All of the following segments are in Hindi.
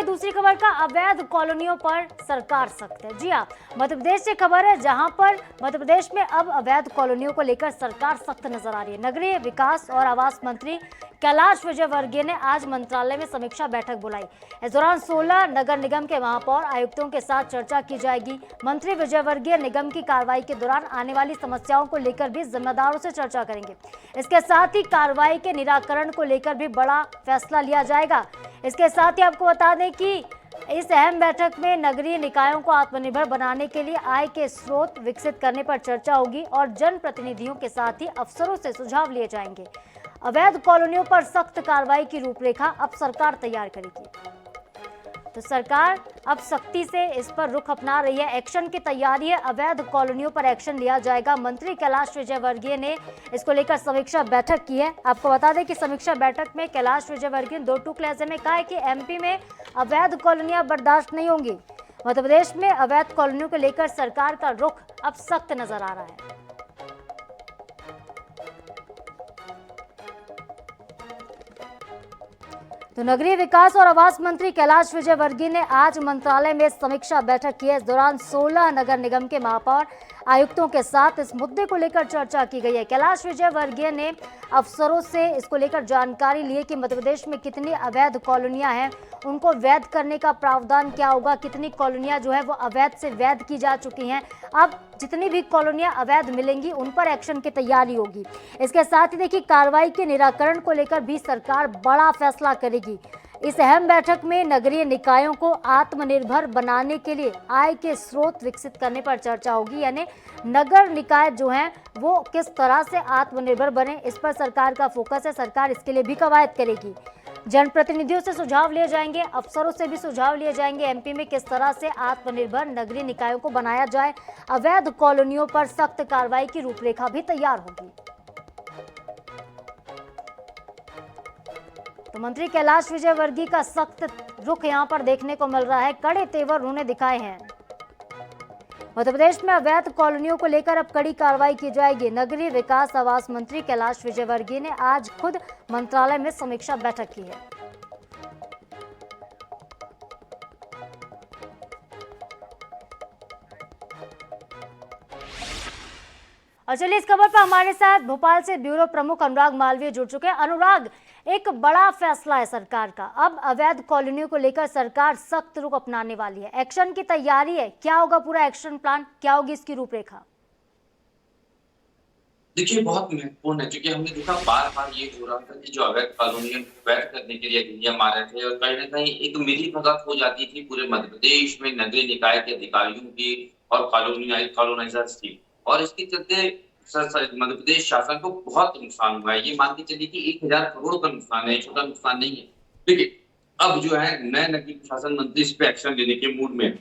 वहीं दूसरी खबर का अवैध कॉलोनियों पर सरकार सख्त है। जी हाँ, मध्य प्रदेश से खबर है जहां पर मध्य प्रदेश में अब अवैध कॉलोनियों को लेकर सरकार सख्त नजर आ रही है। नगरीय विकास और आवास मंत्री कैलाश विजयवर्गीय ने आज मंत्रालय में समीक्षा बैठक बुलाई। इस दौरान 16 नगर निगम के महापौर आयुक्तों के साथ चर्चा की जाएगी। मंत्री विजयवर्गीय निगम की कार्रवाई के दौरान आने वाली समस्याओं को लेकर भी जिम्मेदारों से चर्चा करेंगे। इसके साथ ही कार्रवाई के निराकरण को लेकर भी बड़ा फैसला लिया जाएगा। इसके साथ ही आपको बता दें कि इस अहम बैठक में नगरीय निकायों को आत्मनिर्भर बनाने के लिए आय के स्रोत विकसित करने पर चर्चा होगी और जनप्रतिनिधियों के साथ ही अफसरों से सुझाव लिए जाएंगे। अवैध कॉलोनियों पर सख्त कार्रवाई की रूपरेखा अब सरकार तैयार करेगी। तो सरकार अब सख्ती से इस पर रुख अपना रही है, एक्शन की तैयारी है। अवैध कॉलोनियों पर एक्शन लिया जाएगा। मंत्री कैलाश विजयवर्गीय ने इसको लेकर समीक्षा बैठक की है। आपको बता दें कि समीक्षा बैठक में कैलाश विजयवर्गीय ने 2 टूक लहजे में कहा है कि एमपी में अवैध कॉलोनियां बर्दाश्त नहीं होंगी। मध्य प्रदेश में अवैध कॉलोनियों को लेकर सरकार का रुख अब सख्त नजर आ रहा है। तो नगरीय विकास और आवास मंत्री कैलाश विजयवर्गीय ने आज मंत्रालय में समीक्षा बैठक की है। इस दौरान 16 नगर निगम के महापौर आयुक्तों के साथ इस मुद्दे को लेकर चर्चा की गई है। कैलाश विजयवर्गीय ने अफसरों से इसको लेकर जानकारी ली है कि मध्य प्रदेश में कितनी अवैध कॉलोनियां हैं, उनको वैध करने का प्रावधान क्या होगा, कितनी कॉलोनियां जो है वो अवैध से वैध की जा चुकी हैं। अब जितनी भी कॉलोनियां अवैध मिलेंगी उन पर एक्शन की तैयारी होगी। इसके साथ ही देखिए कार्रवाई के निराकरण को लेकर भी सरकार बड़ा फैसला करेगी। इस अहम बैठक में नगरीय निकायों को आत्मनिर्भर बनाने के लिए आय के स्रोत विकसित करने पर चर्चा होगी, यानी नगर निकाय जो हैं वो किस तरह से आत्मनिर्भर बने, इस पर सरकार का फोकस है। सरकार इसके लिए भी कवायद करेगी। जनप्रतिनिधियों से सुझाव लिए जाएंगे, अफसरों से भी सुझाव लिए जाएंगे। एमपी में किस तरह से आत्मनिर्भर नगरीय निकायों को बनाया जाए, अवैध कॉलोनियों पर सख्त कार्रवाई की रूपरेखा भी तैयार होगी। तो मंत्री कैलाश विजयवर्गीय का सख्त रुख यहां पर देखने को मिल रहा है, कड़े तेवर उन्होंने दिखाए हैं। मध्य प्रदेश में अवैध कॉलोनियों को लेकर अब कड़ी कार्रवाई की जाएगी। नगरीय विकास आवास मंत्री कैलाश विजयवर्गीय ने आज खुद मंत्रालय में समीक्षा बैठक की है। और चलिए इस खबर पर हमारे साथ भोपाल से ब्यूरो प्रमुख अनुराग मालवीय जुड़ चुके हैं। अनुराग, एक बड़ा फैसला है सरकार का, अब अवैध कॉलोनियों को लेकर सरकार सख्त रुख अपनाने वाली है, एक्शन की तैयारी है। क्या होगा पूरा एक्शन प्लान, क्या होगी इसकी रूपरेखा? देखिए बहुत महत्वपूर्ण है क्योंकि हमने देखा बार-बार ये हो रहा था कि जो अवैध कॉलोनियां वैध करने के लिए अधिनियम आ रहे थे और कहीं न कहीं एक मिलीभगत हो जाती थी पूरे मध्य प्रदेश में नगरीय निकाय के अधिकारियों की और कॉलोनाइजर्स की। और इसके चलते मध्य प्रदेश शासन को बहुत नुकसान हुआ है। ये मान के चलिए कि 1000 करोड़ का नुकसान है, छोटा नुकसान नहीं है। देखिए अब जो है नए नगरीय प्रशासन मंत्री इस पे एक्शन लेने के मूड में।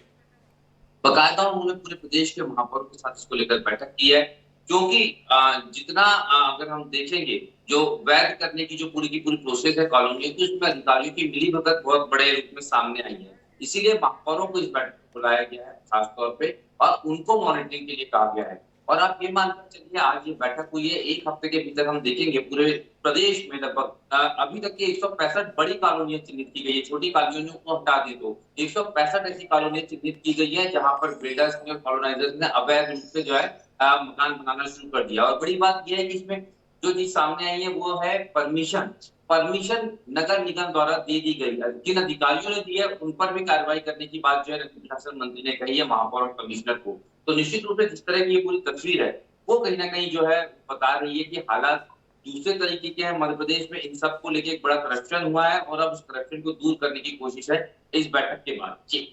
बाकायदा उन्होंने पूरे प्रदेश के महापौरों के साथ इसको लेकर बैठक की है, क्योंकि जितना अगर हम देखेंगे जो वैध करने की जो पूरी की पूरी प्रोसेस है कॉलोनियों की, उसमें अधिकारियों की मिलीभगत बहुत बड़े रूप में सामने आई है। इसीलिए महापौरों को इस बैठक में बुलाया गया है खास तौर पे और उनको मॉनिटरिंग के लिए कहा गया है। और आप ये मानकर चलिए आज ये बैठक हुई है, 1 हफ्ते के भीतर हम देखेंगे पूरे प्रदेश में लगभग अभी तक की 165 बड़ी कॉलोनियां चिन्हित की गई है। छोटी कॉलोनियों को हटा दें तो 165 ऐसी कॉलोनियां चिन्हित की गई है जहां पर बिल्डर्स ने, कॉलोनाइजर्स ने अवैध रूप से जो है मकान बनाना शुरू कर दिया। और बड़ी बात यह है कि इसमें जो चीज सामने आई है वो है परमिशन नगर निगम द्वारा दे दी गई है। जिन अधिकारियों ने दी है उन पर भी कार्रवाई करने की बात जो है नगरीय प्रशासन मंत्री ने कही है महापौर और कमिश्नर को। तो निश्चित रूप से जिस तरह की ये पूरी तस्वीर है वो कहीं ना कहीं जो है बता रही है कि हालात दूसरे तरीके के हैं। मध्य प्रदेश में इन सब को लेकर एक बड़ा करप्शन हुआ है और अब उस करप्शन को दूर करने की कोशिश है इस बैठक के बाद। जी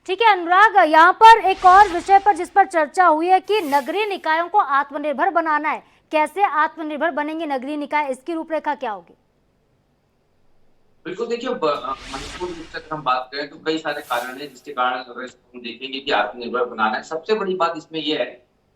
ठीक है अनुराग, यहाँ पर एक और विषय पर जिस पर चर्चा हुई है कि नगरीय निकायों को आत्मनिर्भर बनाना है। कैसे आत्मनिर्भर बनेंगे नगरीय निकाय, इसकी रूपरेखा क्या होगी? बिल्कुल देखिए महत्वपूर्ण रूप से अगर हम बात करें तो कई सारे कारण है जिसके कारण अगर हम देखेंगे कि आत्मनिर्भर बनाना है। सबसे बड़ी बात इसमें यह है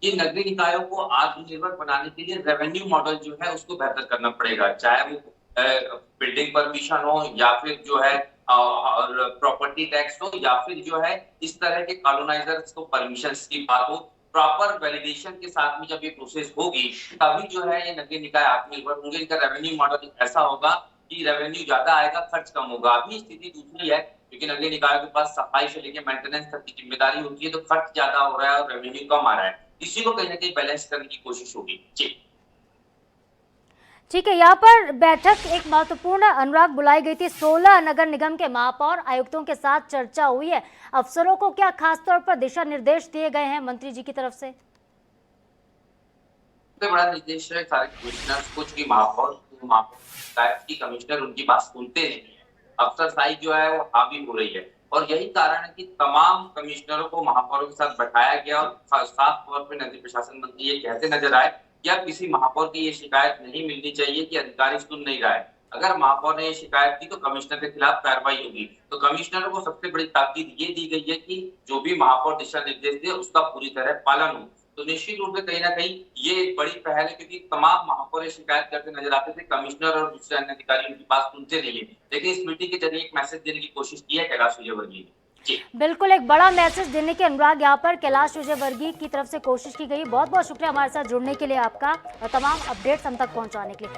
कि नगरीय निकायों को आत्मनिर्भर बनाने के लिए रेवेन्यू मॉडल जो है उसको बेहतर करना पड़ेगा, चाहे वो बिल्डिंग परमिशन हो या फिर जो है और प्रॉपर्टी टैक्स हो या फिर जो है इस तरह के कॉलोनाइजर्स को परमिशन की बात हो। प्रॉपर वैलिडेशन के साथ में जब ये प्रोसेस होगी तभी जो है ये नगरीय निकाय आत्मनिर्भर होंगे। इनका रेवेन्यू मॉडल ऐसा होगा कि रेवेन्यू ज्यादा आएगा, खर्च कम होगा। अभी स्थिति दूसरी है क्योंकि नगरीय निकाय के पास सफाई से लेकर मेंटेनेंस तक की जिम्मेदारी होती है, तो खर्च ज्यादा हो रहा है और रेवेन्यू कम आ रहा है। इसी को कहीं ना कहीं बैलेंस करने की कोशिश होगी। जी ठीक है, यहाँ पर बैठक एक महत्वपूर्ण अनुराग बुलाई गई थी। 16 नगर निगम के महापौर आयुक्तों के साथ चर्चा हुई है। अफसरों को क्या खास तौर पर दिशा निर्देश दिए गए हैं मंत्री जी की तरफ से? सबसे बड़ा निर्देश है सारे कमिश्नर कुछ की महापौर की कमिश्नर उनकी बात सुनते नहीं है। अफसरशाही जो है वो हावी हो रही है और यही कारण है कि तमाम कमिश्नरों को महापौरों के साथ बैठाया गया और साफ तौर पर नगरीय प्रशासन मंत्री ये कहते नजर आए कि अब किसी महापौर की ये शिकायत नहीं मिलनी चाहिए कि अधिकारी सुन नहीं रहा है। अगर महापौर ने ये शिकायत की तो कमिश्नर के खिलाफ कार्रवाई होगी। तो कमिश्नरों को सबसे बड़ी ताकीद ये दी गई है कि जो भी महापौर दिशा निर्देश दे उसका पूरी तरह पालन हो। तो निश्चित रूप से कहीं ना कहीं ये एक बड़ी पहल है, क्योंकि तमाम महापौर शिकायत करते नजर आते थे, कमिश्नर और दूसरे अन्य अधिकारी उनकी बात सुनते नहीं है। लेकिन इस मीटिंग के जरिए एक मैसेज देने की कोशिश की है कैलाश विजयवर्गीय ने। बिल्कुल, एक बड़ा मैसेज देने के अनुराग यहाँ पर कैलाश विजयवर्गीय की तरफ से कोशिश की गई। बहुत बहुत शुक्रिया हमारे साथ जुड़ने के लिए आपका और तमाम अपडेट्स हम तक पहुंचाने के लिए।